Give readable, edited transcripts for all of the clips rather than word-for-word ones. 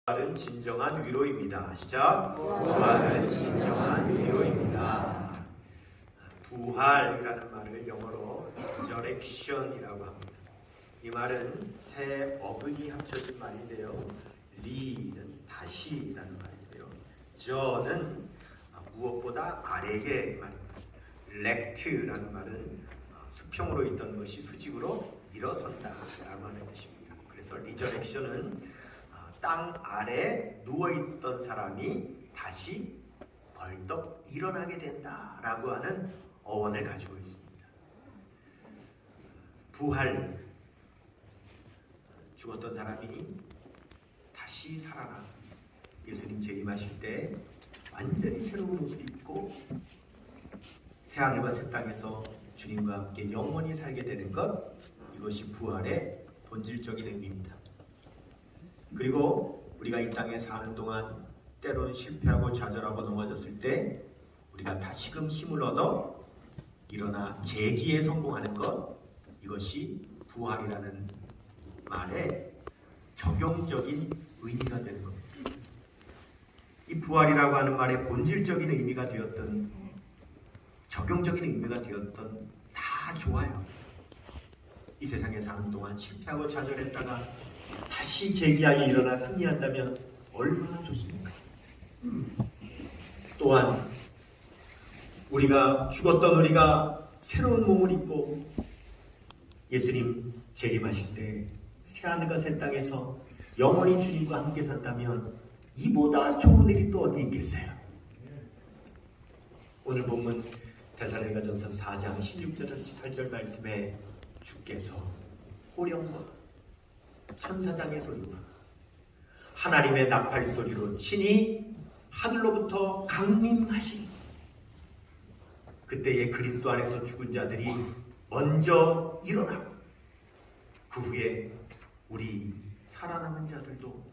부활은 진정한 위로입니다. 시작. 부활은 진정한 위로입니다. 부활이라는 말을 영어로 resurrection이라고 합니다. 이 말은 세 어근이 합쳐진 말인데요. 리는 다시라는 말이고요. 저는 무엇보다 아래의 말입니다. 렉트라는 말은 수평으로 있던 것이 수직으로 일어선다라고 하는 뜻입니다. 그래서 리저렉션은 땅 아래 누워있던 사람이 다시 벌떡 일어나게 된다라고 하는 어원을 가지고 있습니다. 부활, 죽었던 사람이 다시 살아나 예수님 재림하실 때 완전히 새로운 옷을 입고 새하늘과 새 땅에서 주님과 함께 영원히 살게 되는 것, 이것이 부활의 본질적인 의미입니다. 그리고 우리가 이 땅에 사는 동안 때로는 실패하고 좌절하고 넘어졌을 때 우리가 다시금 힘을 얻어 일어나 재기에 성공하는 것, 이것이 부활이라는 말의 적용적인 의미가 되는 겁니다. 이 부활이라고 하는 말의 본질적인 의미가 되었던, 적용적인 의미가 되었던 다 좋아요. 이 세상에 사는 동안 실패하고 좌절했다가 다시 재기하여 일어나 승리한다면 얼마나 좋습니까? 또한 우리가 죽었던 우리가 새로운 몸을 입고 예수님 재림하실 때 새하늘과 새 땅에서 영원히 주님과 함께 산다면 이보다 좋은 일이 또 어디 있겠어요? 오늘 본문 데살로니가전서 4장 16절에서 18절 말씀에 주께서 호령과 천사장의 소리와 하나님의 나팔 소리로 친히 하늘로부터 강림하시니 그때에 그리스도 안에서 죽은 자들이 먼저 일어나고 그 후에 우리 살아남은 자들도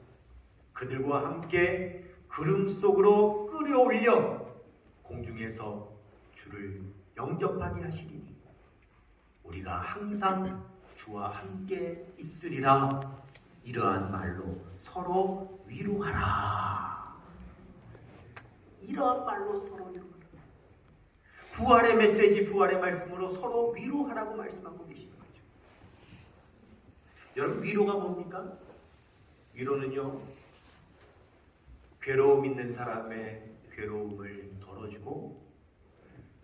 그들과 함께 구름 속으로 끌어올려 공중에서 주를 영접하게 하시리니 우리가 항상 주와 함께 있으리라. 이러한 말로 서로 위로하라. 이러한 말로 서로 위로하라. 부활의 메시지, 부활의 말씀으로 서로 위로하라고 말씀하고 계시는 거죠. 여러분, 위로가 뭡니까? 위로는요, 괴로움 있는 사람의 괴로움을 덜어주고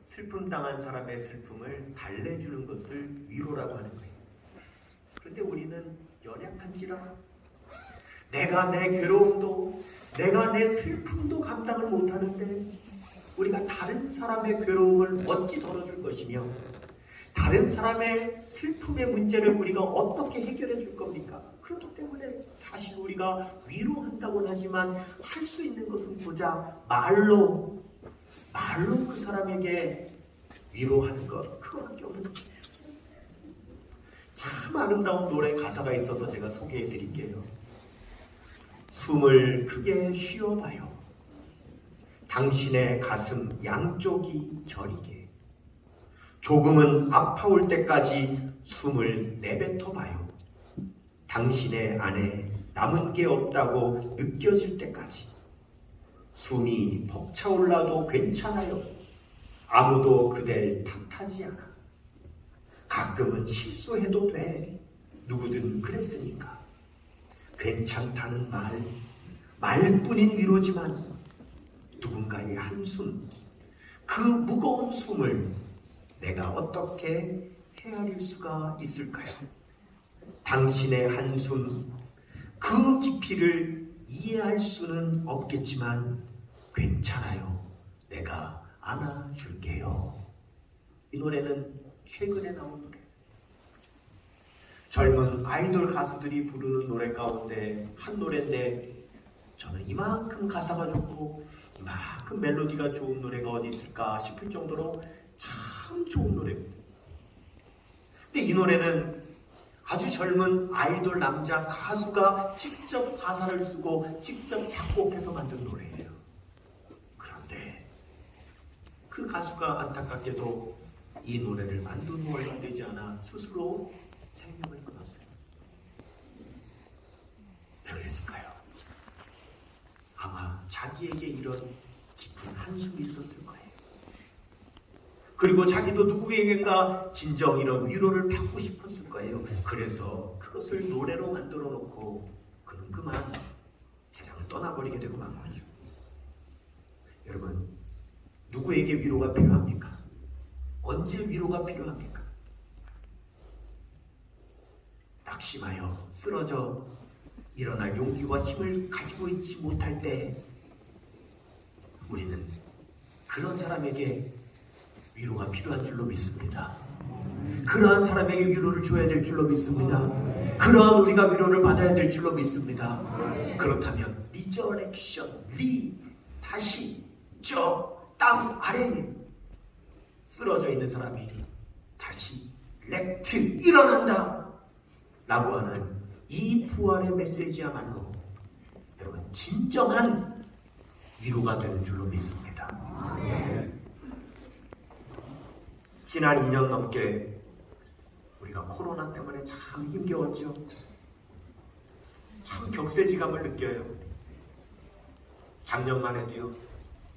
슬픔 당한 사람의 슬픔을 달래주는 것을 위로라고 하는 거예요. 그런데 우리는 연약한지라 내가 내 괴로움도 내가 내 슬픔도 감당을 못하는데 우리가 다른 사람의 괴로움을 어찌 덜어줄 것이며 다른 사람의 슬픔의 문제를 우리가 어떻게 해결해 줄 겁니까? 그렇기 때문에 사실 우리가 위로한다고는 하지만 할 수 있는 것은 고작 말로 그 사람에게 위로하는 것, 그거밖에 없는 거예요. 참 아름다운 노래 가사가 있어서 제가 소개해 드릴게요. 숨을 크게 쉬어봐요. 당신의 가슴 양쪽이 저리게. 조금은 아파올 때까지 숨을 내뱉어봐요. 당신의 안에 남은 게 없다고 느껴질 때까지. 숨이 벅차올라도 괜찮아요. 아무도 그댈 탓하지 않아. 가끔은 실수해도 돼. 누구든 그랬으니까. 괜찮다는 말뿐인 위로지만 누군가의 한숨, 그 무거운 숨을 내가 어떻게 헤아릴 수가 있을까요? 당신의 한숨, 그 깊이를 이해할 수는 없겠지만 괜찮아요. 내가 안아줄게요. 이 노래는 최근에 나온 노래. 젊은 아이돌 가수들이 부르는 노래 가운데 한 노래인데 저는 이만큼 가사가 좋고 이만큼 멜로디가 좋은 노래가 어디 있을까 싶을 정도로 참 좋은 노래입니다. 근데 이 노래는 아주 젊은 아이돌 남자 가수가 직접 가사를 쓰고 직접 작곡해서 만든 노래예요. 그런데 그 가수가 안타깝게도 이 노래를 만든 후 얼마 되지 않아 스스로 생명을 끊었어요. 왜 그랬을까요? 자기에게 이런 깊은 한숨이 있었을 거예요. 그리고 자기도 누구에게인가 진정 이런 위로를 받고 싶었을 거예요. 그래서 그것을 노래로 만들어 놓고 그는 그만 세상을 떠나버리게 되고 만 거죠. 여러분, 누구에게 위로가 필요합니까? 언제 위로가 필요합니까? 낙심하여 쓰러져 일어날 용기와 힘을 가지고 있지 못할 때 우리는 그런 사람에게 위로가 필요한 줄로 믿습니다. 그러한 사람에게 위로를 줘야 될 줄로 믿습니다. 그러한 우리가 위로를 받아야 될 줄로 믿습니다. 그렇다면 리저렉션, 다시 저 땅 아래에 쓰러져 있는 사람이 다시 렉트, 일어난다 라고 하는 이 부활의 메시지야말로 여러분 진정한 위로가 되는 줄로 믿습니다. 지난 2년 넘게 우리가 코로나 때문에 참 힘겨웠죠. 참 격세지감을 느껴요. 작년만 해도요,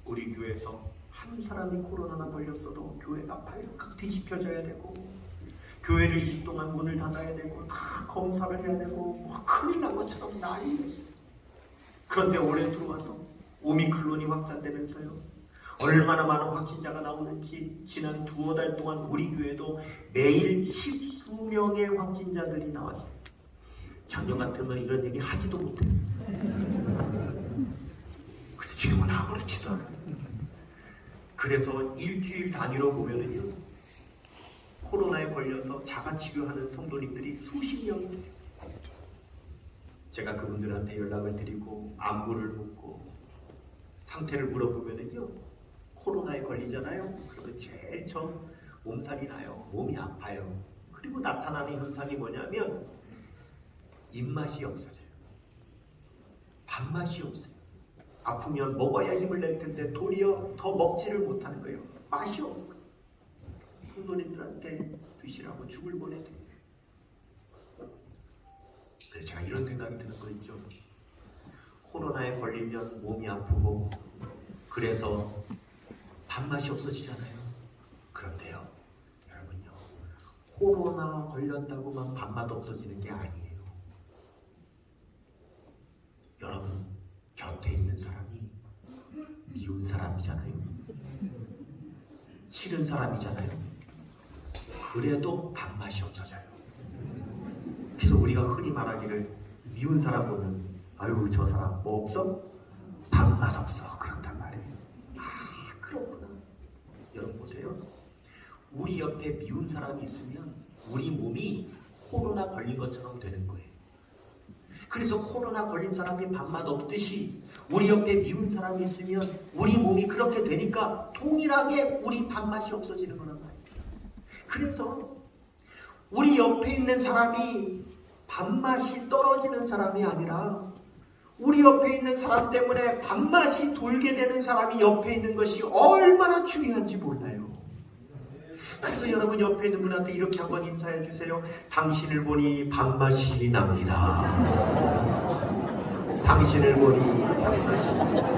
우리 교회에서 한 사람이 코로나나 걸렸어도 교회가 발칵 뒤집혀져야 되고 교회를 20 동안 문을 닫아야 되고 다 검사를 해야 되고 큰일 난 것처럼 난리였어요. 그런데 올해 들어와서 오미크론이 확산되면서요, 얼마나 많은 확진자가 나오는지 지난 두어 달 동안 우리 교회도 매일 10수명의 확진자들이 나왔어요. 작년 같으면 이런 얘기 하지도 못해요. 근데 지금은 아무렇지도 않아요. 그래서 일주일 단위로 보면은요, 코로나에 걸려서 자가치료하는 성도님들이 수십 명이 돼요. 제가 그분들한테 연락을 드리고 안부를 묻고 상태를 물어보면은요, 코로나에 걸리잖아요. 그러면 제일 처음 몸살이 나요. 몸이 아파요. 그리고 나타나는 현상이 뭐냐면 입맛이 없어져요. 밥맛이 없어요. 아프면 먹어야 힘을 낼 텐데 도리어 더 먹지를 못하는 거예요. 맛이 없는 거예요. 성도님들한테 드시라고 죽을 보내드려요. 그래서 제가 이런 생각이 드는 거 있죠. 코로나에 걸리면 몸이 아프고 그래서 밥맛이 없어지잖아요. 그런데요, 여러분요, 코로나 걸렸다고만 밥맛 없어지는 게 아니에요. 여러분 곁에 있는 사람이 미운 사람이잖아요. 싫은 사람이잖아요. 그래도 밥맛이 없어져요. 그래서 우리가 흔히 말하기를 미운 사람 보면 아유 저 사람 뭐 없어? 밥맛 없어. 그런단 말이에요. 아 그렇구나. 여러분 보세요. 우리 옆에 미운 사람이 있으면 우리 몸이 코로나 걸린 것처럼 되는 거예요. 그래서 코로나 걸린 사람이 밥맛 없듯이 우리 옆에 미운 사람이 있으면 우리 몸이 그렇게 되니까 동일하게 우리 밥맛이 없어지는 거란 말이에요. 그래서 우리 옆에 있는 사람이 밥맛이 떨어지는 사람이 아니라 우리 옆에 있는 사람 때문에 밥맛이 돌게 되는 사람이 옆에 있는 것이 얼마나 중요한지 몰라요. 그래서 여러분 옆에 있는 분한테 이렇게 한번 인사해 주세요. 당신을 보니 밥맛이 납니다. 당신을 보니 밥맛이 납니다.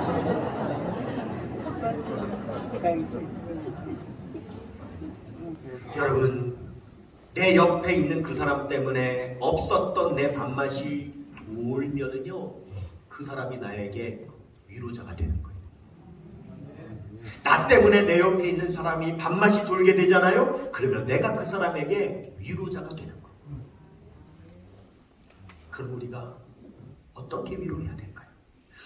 여러분 내 옆에 있는 그 사람 때문에 없었던 내 밥맛이 돌면은요, 그 사람이 나에게 위로자가 되는 거예요. 나 때문에 내 옆에 있는 사람이 밥맛이 돌게 되잖아요. 그러면 내가 그 사람에게 위로자가 되는 거예요. 그럼 우리가 어떻게 위로해야 될까요?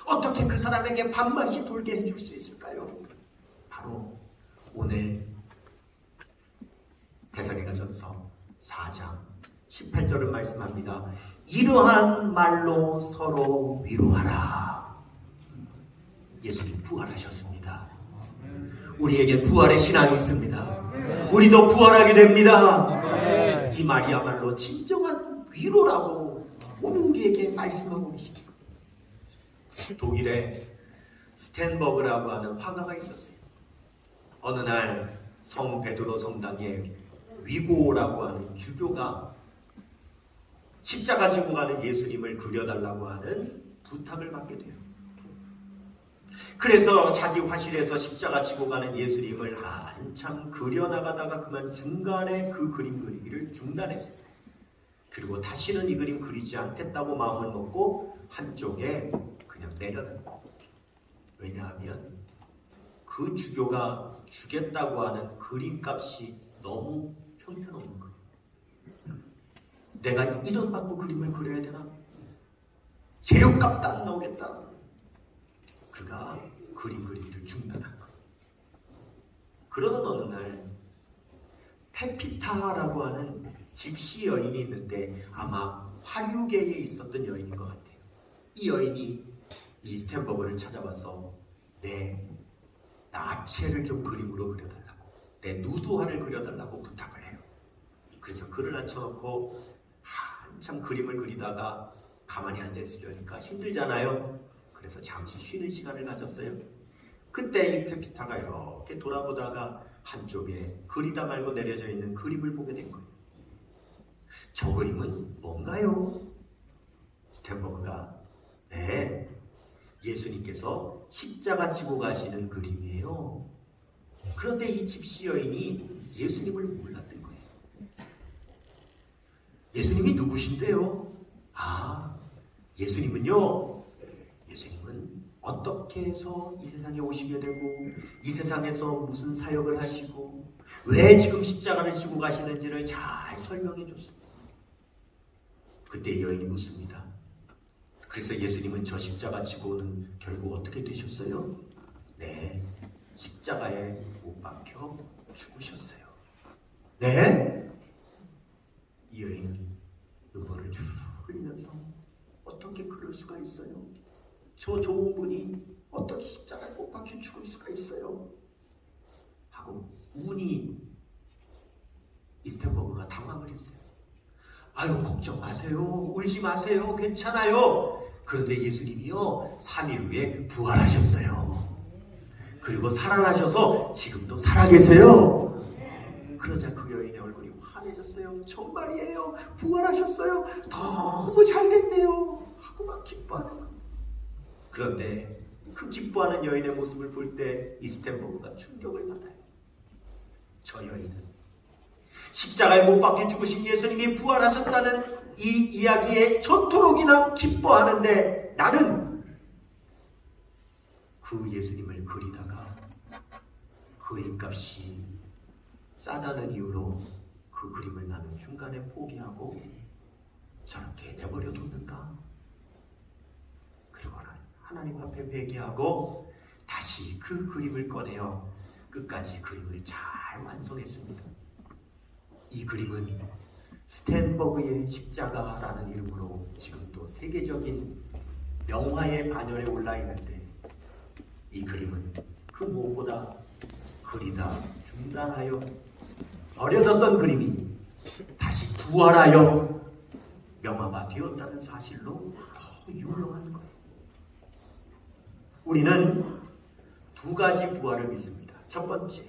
어떻게 그 사람에게 밥맛이 돌게 해줄 수 있을까요? 바로 오늘 데살로니가전서 4장 18절은 말씀합니다. 이러한 말로 서로 위로하라. 예수님 부활하셨습니다. 우리에게 부활의 신앙이 있습니다. 우리도 부활하게 됩니다. 이 말이야말로 진정한 위로라고 오늘 우리에게 말씀하고 계십니다. 독일에 스텐버그라고 하는 화가가 있었어요. 어느 날 성 베드로 성당에 위고라고 하는 주교가 십자가 지고 가는 예수님을 그려달라고 하는 부탁을 받게 돼요. 그래서 자기 화실에서 십자가 지고 가는 예수님을 한참 그려나가다가 그만 중간에 그 그림 그리기를 중단했어요. 그리고 다시는 이 그림 그리지 않겠다고 마음을 먹고 한쪽에 그냥 내려놨어요. 왜냐하면 그 주교가 주겠다고 하는 그림값이 너무 형편없는 거예요. 내가 이 돈 받고 그림을 그려야 되나? 재료값도 안 나오겠다. 그가 그림 그리기를 중단한 거예요. 그러던 어느 날 페피타라고 하는 집시 여인이 있는데 아마 화류계에 있었던 여인인 것 같아요. 이 여인이 이 스텐버그를 찾아와서 내 나체를 좀 그림으로 그려달라고, 내 누드화를 그려달라고 부탁을 해요. 그래서 글을 앉혀놓고 한참 그림을 그리다가 가만히 앉아있으려니까 힘들잖아요. 그래서 잠시 쉬는 시간을 가졌어요. 그때 이 페피타가 이렇게 돌아보다가 한쪽에 그리다 말고 내려져 있는 그림을 보게 된 거예요. 저 그림은 뭔가요? 스텐버그가 네, 예수님께서 십자가 지고 가시는 그림이에요. 그런데 이 집시 여인이 예수님을 몰랐던 거예요. 예수님이 누구신데요? 아, 예수님은 어떻게 해서 이 세상에 오시게 되고 이 세상에서 무슨 사역을 하시고 왜 지금 십자가를 지고 가시는지를 잘 설명해 줬습니다. 그때 여인이 묻습니다. 그래서 예수님은 저 십자가 지고는 결국 어떻게 되셨어요? 네, 십자가에 못 박혀 죽으셨어요. 네? 이 여인은 눈물을 주르르 흘리면서 어떻게 그럴 수가 있어요? 저 좋은 분이 어떻게 십자가에 못 박혀 죽을 수가 있어요? 하고 우니 이 스텐버그가 당황을 했어요. 아유, 걱정 마세요. 울지 마세요. 괜찮아요. 그런데 예수님이요 3일 후에 부활하셨어요. 그리고 살아나셔서 지금도 살아계세요. 그러자 그 여인의 얼굴이 환해졌어요. 정말이에요. 부활하셨어요. 너무 잘됐네요. 하고 막 기뻐하는 거예요. 그런데 그 기뻐하는 여인의 모습을 볼 때 이 스텐버그가 충격을 받아요. 저 여인은 십자가에 못 박혀 죽으신 예수님이 부활하셨다는 이 이야기에 저토록이나 기뻐하는데 나는 그 예수님을 그리다가 그림값이 싸다는 이유로 그 그림을 나는 중간에 포기하고 저렇게 내버려 뒀는가? 그리고 하나님 앞에 회개하고 다시 그 그림을 꺼내어 끝까지 그림을 잘 완성했습니다. 이 그림은 스텐버그의 십자가라는 이름으로 지금도 세계적인 명화의 반열에 올라 있는데 이 그림은 그 무엇보다 그리다 중단하여 버려졌던 그림이 다시 부활하여 명화가 되었다는 사실로 더 유명한 거예요. 우리는 두 가지 부활을 믿습니다. 첫 번째,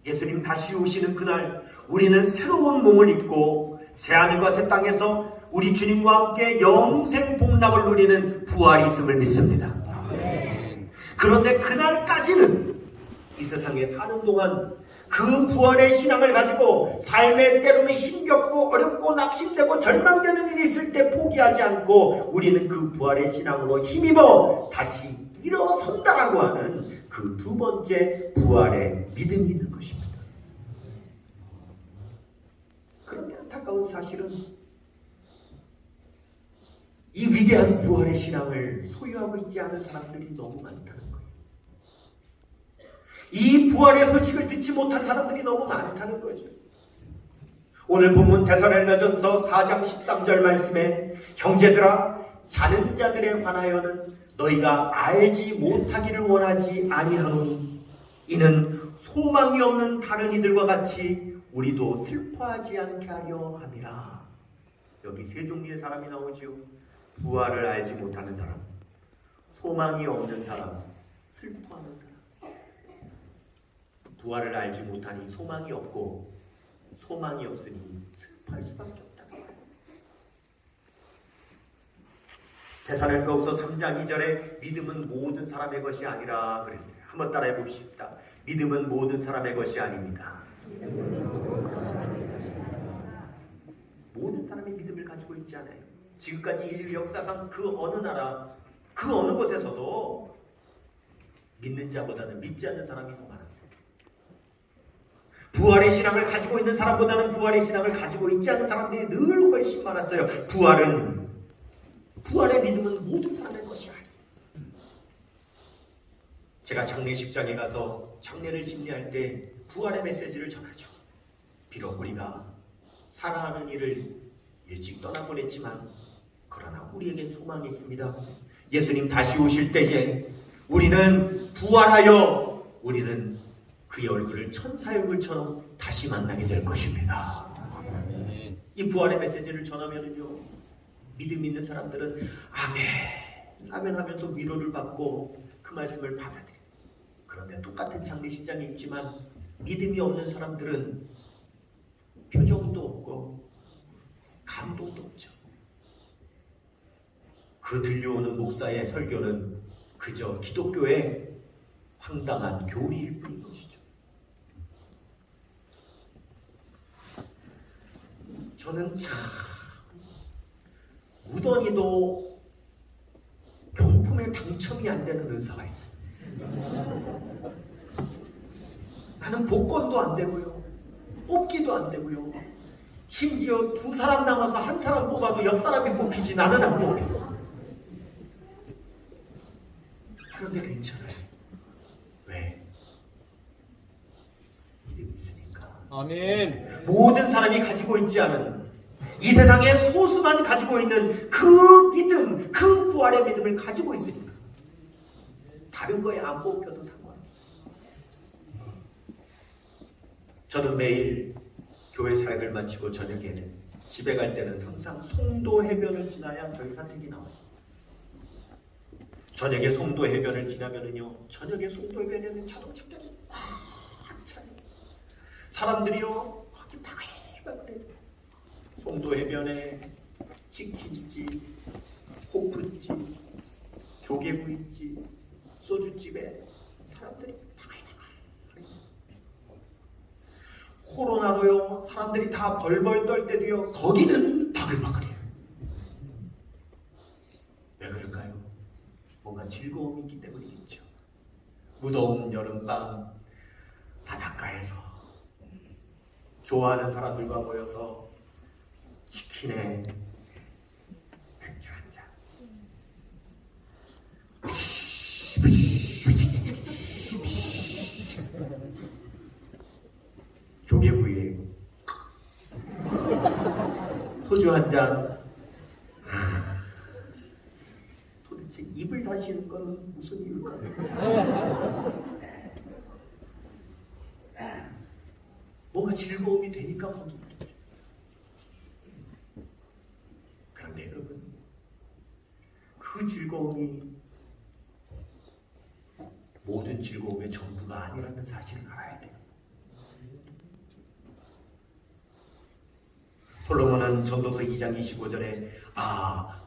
예수님 다시 오시는 그날 우리는 새로운 몸을 입고 새하늘과 새 땅에서 우리 주님과 함께 영생 복락을 누리는 부활이 있음을 믿습니다. 그런데 그날까지는 이 세상에 사는 동안 그 부활의 신앙을 가지고 삶의 때로는 힘겹고 어렵고 낙심되고 절망되는 일이 있을 때 포기하지 않고 우리는 그 부활의 신앙으로 힘입어 다시 일어선다라고 하는 그 두 번째 부활의 믿음이 있는 것입니다. 그런데 안타까운 사실은 이 위대한 부활의 신앙을 소유하고 있지 않은 사람들이 너무 많다는 거예요. 이 부활의 소식을 듣지 못한 사람들이 너무 많다는 거죠. 오늘 본문 데살로니가전서 4장 13절 말씀에 형제들아 자는 자들에 관하여는 너희가 알지 못하기를 원하지 아니하노니 이는 소망이 없는 다른 이들과 같이 우리도 슬퍼하지 않게 하려 함이라. 여기 세 종류의 사람이 나오죠. 부활을 알지 못하는 사람, 소망이 없는 사람, 슬퍼하는 사람. 부활을 알지 못하니 소망이 없고 소망이 없으니 슬퍼할 수밖에 없다. 데살로니가후서 3장 2절에 믿음은 모든 사람의 것이 아니라 그랬어요. 한번 따라해 봅시다. 믿음은 모든 사람의 것이 아닙니다. 모든 사람이 믿음을 가지고 있지 않아요. 지금까지 인류 역사상 그 어느 나라, 그 어느 곳에서도 믿는 자보다는 믿지 않는 사람이 더 많았어요. 부활의 신앙을 가지고 있는 사람보다는 부활의 신앙을 가지고 있지 않은 사람들이 늘 훨씬 많았어요. 부활의 믿음은 모든 사람의 것이 아니에요. 제가 장례식장에 가서 장례를 심리할 때 부활의 메시지를 전하죠. 비록 우리가 살아가는 일을 일찍 떠나보냈지만 그러나 우리에겐 소망이 있습니다. 예수님 다시 오실 때에 우리는 부활하여 우리는 그의 얼굴을 천사의 얼굴처럼 다시 만나게 될 것입니다. 이 부활의 메시지를 전하면은요, 믿음 있는 사람들은 아멘, 아멘 하면서 위로를 받고 그 말씀을 받아들여요. 그런데 똑같은 장례식장에 있지만 믿음이 없는 사람들은 표정도 없고 감동도 없죠. 그 들려오는 목사의 설교는 그저 기독교의 황당한 교리일 뿐인 것이죠. 저는 참 무던히도 경품에 당첨이 안 되는 은사가 있어요. 나는 복권도 안 되고요, 뽑기도 안 되고요, 심지어 두 사람 남아서 한 사람 뽑아도 옆 사람이 뽑히지 나는 안 뽑혀요. 그런데 괜찮아요. 왜? 믿음이 있으니까. 아멘. 모든 사람이 가지고 있지 않은, 이 세상에 소수만 가지고 있는 그 믿음, 그 부활의 믿음을 가지고 있으니까 다른 거에 안 뽑혀도 상관없어요. 저는 매일 교회 사역을 마치고 저녁에는 집에 갈 때는 항상 송도 해변을 지나야 저희 산책이 나와요. 저녁에 송도 해변을 지나면은요, 저녁에 송도 해변에는 자동차들이 꽉 차요. 사람들이요 거기 바글바글해요. 송도 해변에 치킨집, 호프집, 조개구이집, 소주집에 사람들이 바글바글해요. 코로나로요 사람들이 다 벌벌 떨 때도요 거기는 바글바글해요. 왜 그럴까요? 뭔가 즐거움이 있기 때문이겠죠. 무더운 여름밤 바닷가에서 좋아하는 사람들과 모여서 치킨에 맥주 한 잔, 조개구이에 소주 한 잔. 도대체 입을 다시는 건 무슨 이유일까요? 뭔가 즐거움이 되니까 거기. 그런데 여러분, 그 즐거움이 모든 즐거움의 전부가 아니라는 사실을 알아야 돼요. 솔로몬은 전도서 2장 25절에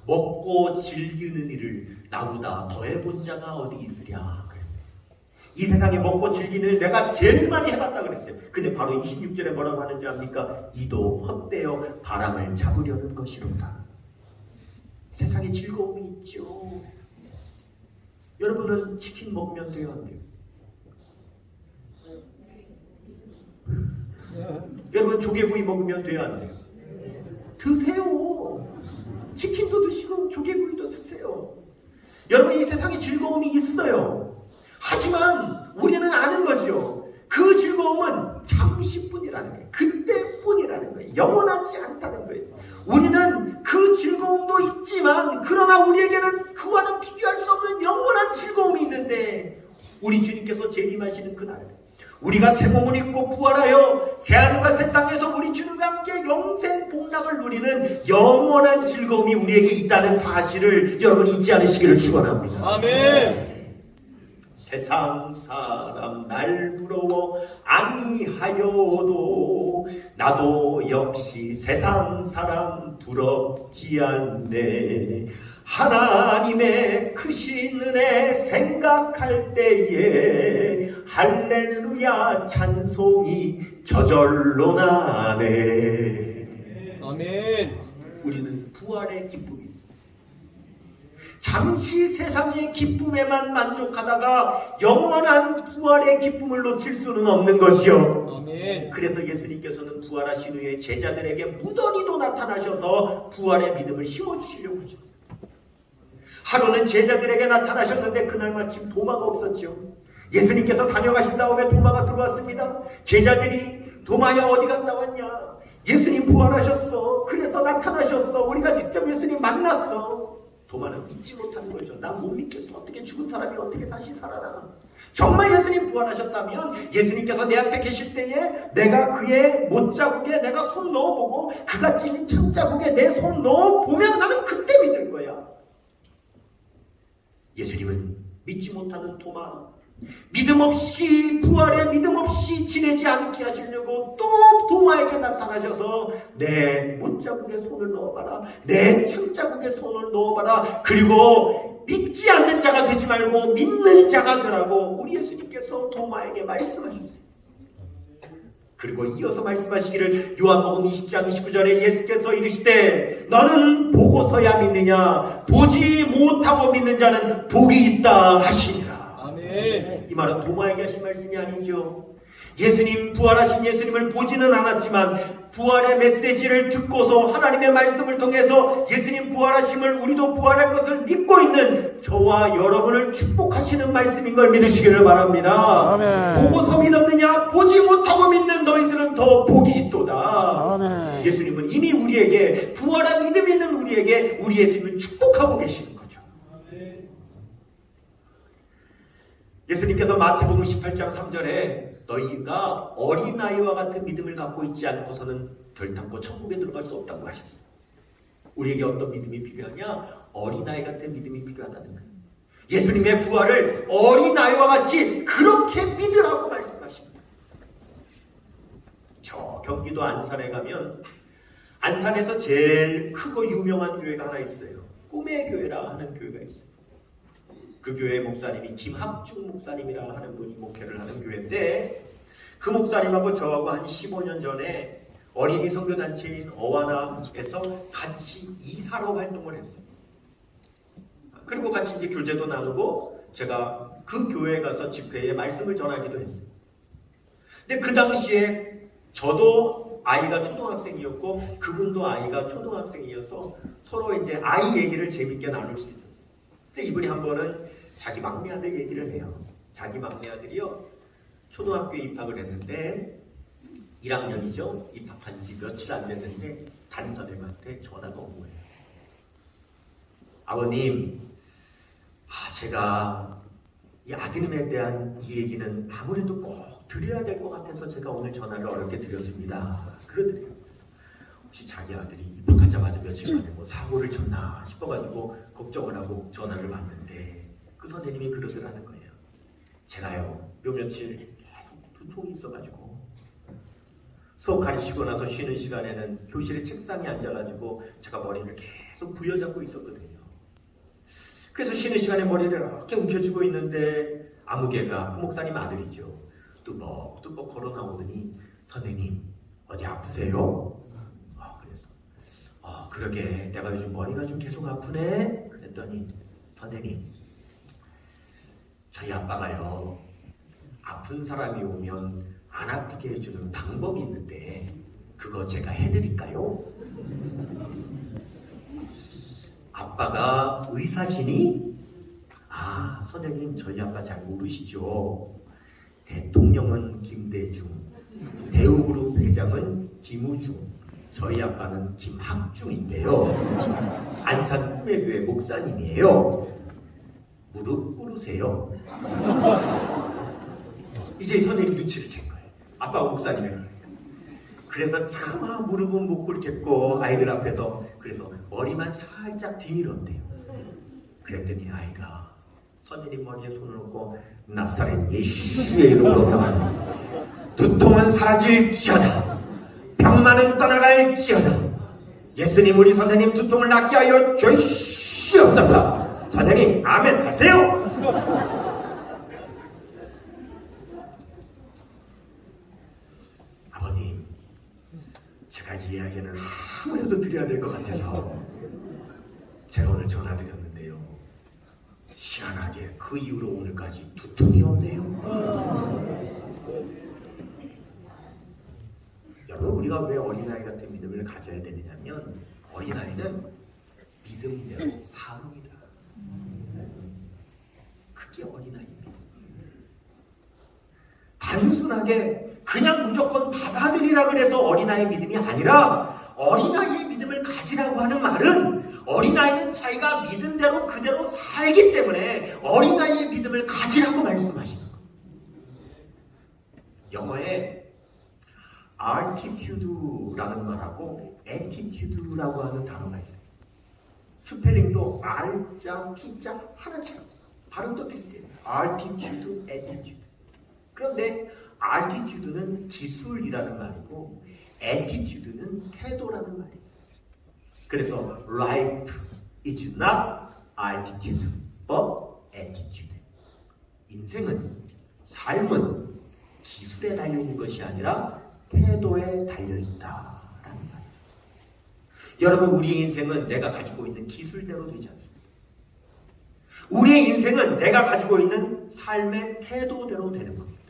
먹고 즐기는 일을 나보다 더해본 자가 어디 있으랴 그랬어요. 이 세상에 먹고 즐기는 일 내가 제일 많이 해봤다 그랬어요. 근데 바로 26절에 뭐라고 하는지 압니까? 이도 헛되어 바람을 잡으려는 것이로다. 세상에 즐거움이 있죠. 여러분은 치킨 먹으면 돼요, 안 돼요? 여러분 조개구이 먹으면 돼요, 안 돼요? 드세요. 치킨도 드시고 조개구이도 드세요. 여러분, 이 세상에 즐거움이 있어요. 하지만 우리는 아는 거죠. 그 즐거움은 잠시뿐이라는 거예요. 그때뿐이라는 거예요. 영원하지 않다는 거예요. 우리는 그 즐거움도 있지만 그러나 우리에게는 그와는 비교할 수 없는 영원한 즐거움이 있는데, 우리 주님께서 재림하시는 그날 우리가 새 몸을 입고 부활하여 새하늘과 새 땅에서 우리 주님과 함께 영생 복락을 누리는 영원한 즐거움이 우리에게 있다는 사실을 여러분 잊지 않으시기를 축원합니다. 아멘. 세상 사람 날 부러워 아니하여도 나도 역시 세상 사람 부럽지 않네. 하나님의 크신 은혜 생각할 때에 할렐루야 찬송이 저절로 나네. 아멘. 우리는 부활의 기쁨이 있습니다. 잠시 세상의 기쁨에만 만족하다가 영원한 부활의 기쁨을 놓칠 수는 없는 것이요. 아멘. 그래서 예수님께서는 부활하신 후에 제자들에게 무던히도 나타나셔서 부활의 믿음을 심어주시려고 하죠. 하루는 제자들에게 나타나셨는데 그날 마침 도마가 없었죠. 예수님께서 다녀가신 다음에 도마가 들어왔습니다. 제자들이 도마야 어디 갔다 왔냐? 예수님 부활하셨어. 그래서 나타나셨어. 우리가 직접 예수님 만났어. 도마는 믿지 못하는 거죠. 난 못 믿겠어. 어떻게 죽은 사람이 어떻게 다시 살아나? 정말 예수님 부활하셨다면 예수님께서 내 앞에 계실 때에 내가 그의 못자국에 내가 손 넣어보고 그가 찔린 창자국에 내 손 넣어보면 나는 그때 믿을 거야. 예수님은 믿지 못하는 도마, 믿음 없이 부활에 믿음 없이 지내지 않게 하시려고 또 도마에게 나타나셔서 내 못자국에 손을 넣어봐라, 내 창자국에 손을 넣어봐라. 그리고 믿지 않는 자가 되지 말고 믿는 자가 되라고 우리 예수님께서 도마에게 말씀하셨어요. 그리고 이어서 말씀하시기를 요한복음 20장 29절에 예수께서 이르시되 너는 보고서야 믿느냐? 보지 못하고 믿는 자는 복이 있다 하시니라. 아멘. 이 말은 도마에게 하신 말씀이 아니죠. 예수님 부활하신 예수님을 보지는 않았지만 부활의 메시지를 듣고서 하나님의 말씀을 통해서 예수님 부활하심을 우리도 부활할 것을 믿고 있는 저와 여러분을 축복하시는 말씀인 걸 믿으시기를 바랍니다. 아멘. 보고서 믿었느냐? 보지 못하고 믿는 너희들은 더 복이 있도다. 아멘. 예수님은 이미 우리에게 부활한 믿음 있는 우리에게 우리 예수님을 축복하고 계시는 거죠. 예수님께서 마태복음 18장 3절에 너희가 어린아이와 같은 믿음을 갖고 있지 않고서는 결단코 천국에 들어갈 수 없다고 하셨어요. 우리에게 어떤 믿음이 필요하냐? 어린아이 같은 믿음이 필요하다는 거예요. 예수님의 부활을 어린아이와 같이 그렇게 믿으라고 말씀하십니다. 저 경기도 안산에 가면 안산에서 제일 크고 유명한 교회가 하나 있어요. 꿈의 교회라 하는 교회가 있어요. 그 교회 목사님이 김학중 목사님이라 하는 분이 목회를 하는 교회인데 그 목사님하고 저하고 한 15년 전에 어린이 선교단체인 어와나에서 같이 이사로 활동을 했어요. 그리고 같이 이제 교제도 나누고 제가 그 교회에 가서 집회에 말씀을 전하기도 했어요. 근데 그 당시에 저도 아이가 초등학생이었고 그분도 아이가 초등학생이어서 서로 이제 아이 얘기를 재밌게 나눌 수 있었어요. 근데 이분이 한 번은 자기 막내 아들 얘기를 해요. 자기 막내 아들이요 초등학교에 입학을 했는데 1학년이죠. 입학한 지 며칠 안 됐는데 담임선생님한테 전화가 온 거예요. 아버님, 제가 이 아들님에 대한 이 얘기는 아무래도 꼭 드려야 될 것 같아서 제가 오늘 전화를 어렵게 드렸습니다. 그러더래요. 혹시 자기 아들이 입학하자마자 며칠 만에 뭐 사고를 쳤나 싶어가지고 걱정을 하고 전화를 받는데 그 선생님이 그러더라는 거예요. 제가요 요 며칠 계속 두통이 있어가지고 수업 가르치고 나서 쉬는 시간에는 교실의 책상에 앉아가지고 제가 머리를 계속 부여잡고 있었거든요. 그래서 쉬는 시간에 머리를 이렇게 움켜쥐고 있는데 아무개가 그 목사님 아들이죠. 뚜벅뚜벅 걸어 나오더니 선생님 어디 아프세요? 그래서 그러게 내가 요즘 머리가 좀 계속 아프네. 그랬더니 선생님 저희 아빠가요 아픈 사람이 오면 안 아프게 해주는 방법이 있는데 그거 제가 해드릴까요? 아빠가 의사시니? 선생님 저희 아빠 잘 모르시죠? 대통령은 김대중, 대우그룹 회장은 김우중, 저희 아빠는 김학중인데요. 안산 꿈의교회 목사님이에요. 무릎 꿇으세요. 이제 선생님 눈치를 챈 거예요. 아빠 목사님이에요. 그래서 차마 무릎은 못 꿇겠고 아이들 앞에서 그래서 머리만 살짝 뒤밀었대요. 그랬더니 아이가 선생님 머리에 손을 얹고 나사렛 예수의 이름으로 명하노니 두통은 사라질지어다. 병만은 떠나갈지어다. 예수님 우리 선생님 두통을 낫게 하여 주시옵소서. 주시옵소서. 선생님 아멘 하세요. 아버님, 제가 이 이야기는 아무래도 드려야 될 것 같아서 제가 오늘 전화드렸는데요. 희한하게 그 이후로 오늘까지 두통이 없네요. 여러분, 우리가 왜 어린아이 같은 믿음을 가져야 되느냐면 어린아이는 믿음대로 사는 그게 어린아이입니다. 단순하게 그냥 무조건 받아들이라 그래서 어린아이 믿음이 아니라 어린아이의 믿음을 가지라고 하는 말은 어린아이는 자기가 믿은 대로 그대로 살기 때문에 어린아이의 믿음을 가지라고 말씀하시는 거예요. 영어에 attitude라는 말하고 attitude라고 하는 단어가 있어요. 스펠링도 R자, T자 하나처럼 발음도 비슷해요. attitude, attitude. 그런데 attitude는 기술이라는 말이고 attitude는 태도라는 말이에요. 그래서 life is not attitude, but attitude. 인생은, 삶은 기술에 달려있는 것이 아니라 태도에 달려있다. 여러분, 우리의 인생은 내가 가지고 있는 기술대로 되지 않습니다. 우리의 인생은 내가 가지고 있는 삶의 태도대로 되는 겁니다.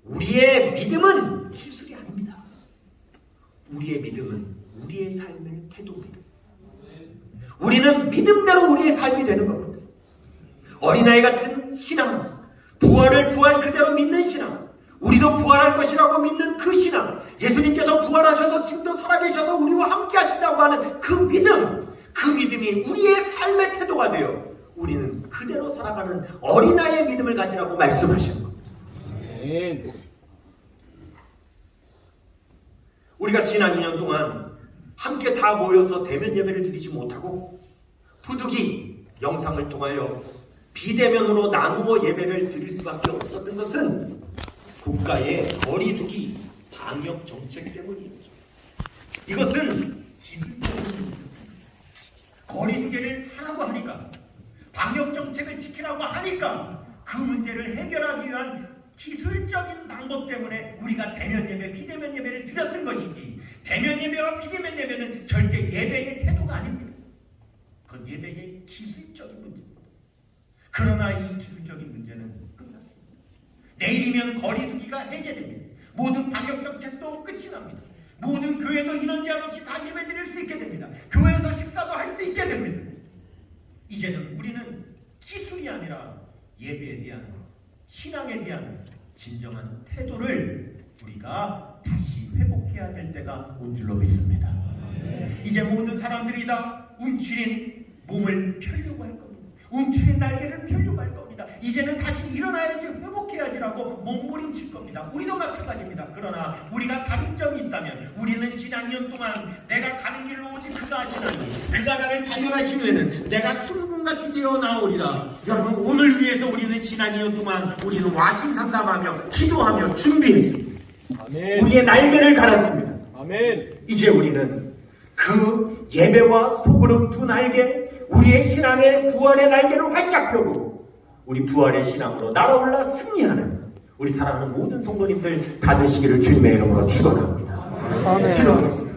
우리의 믿음은 기술이 아닙니다. 우리의 믿음은 우리의 삶의 태도입니다. 우리는 믿음대로 우리의 삶이 되는 겁니다. 어린아이 같은 신앙, 부활을 부활 그대로 믿는 신앙, 우리도 부활할 것이라고 믿는 그 신앙, 예수님께서 부활하셔서 지금도 살아계셔서 우리와 함께 하신다고 하는 그 믿음, 그 믿음이 우리의 삶의 태도가 되어 우리는 그대로 살아가는 어린아이의 믿음을 가지라고 말씀하시는 겁니다. 우리가 지난 2년 동안 함께 다 모여서 대면 예배를 드리지 못하고 부득이 영상을 통하여 비대면으로 나누어 예배를 드릴 수밖에 없었던 것은 국가의 거리두기 방역 정책 때문이었죠. 이것은 기술적인 문제입니다. 거리두기를 하라고 하니까, 방역 정책을 지키라고 하니까 그 문제를 해결하기 위한 기술적인 방법 때문에 우리가 대면 예배, 비대면 예배를 드렸던 것이지, 대면 예배와 비대면 예배는 절대 예배의 태도가 아닙니다. 그건 예배의 기술적인 문제입니다. 그러나 이 기술적인 문제는 끝났습니다. 내일이면 거리두기가 해제됩니다. 모든 방역 정책도 끝이 납니다. 모든 교회도 인원 제한 없이 다 예배 드릴 수 있게 됩니다. 교회에서 식사도 할 수 있게 됩니다. 이제는 우리는 기술이 아니라 예배에 대한, 신앙에 대한 진정한 태도를 우리가 다시 회복해야 될 때가 온 줄로 믿습니다. 이제 모든 사람들이 다 움츠린 몸을 펴려고 할 겁니다. 움츠린 날개를 펴려고 할 겁니다. 이제는 다시 일어나야지, 회복해야지라고 몸부림칠 겁니다. 우리도 마찬가지입니다. 그러나 우리가 다른 점이 있다면, 우리는 지난 년 동안 내가 가는 길로 오직 그가 하시나니 그가 나를 단련하신 후에는 내가 sul문같이 되어 나오리라. 여러분, 오늘 위해서 우리는 지난 2년 동안 우리는 와심상담하며 기도하며 준비했습니다. 아멘. 우리의 날개를 갈았습니다. 아멘. 이제 우리는 그 예배와 소그룹 두 날개, 우리의 신앙의 부활의 날개를 활짝 펴고 우리 부활의 신앙으로 날아올라 승리하는 우리 사랑하는 모든 성도님들 다 되시기를 주님의 이름으로 축원합니다. 기도하겠습니다.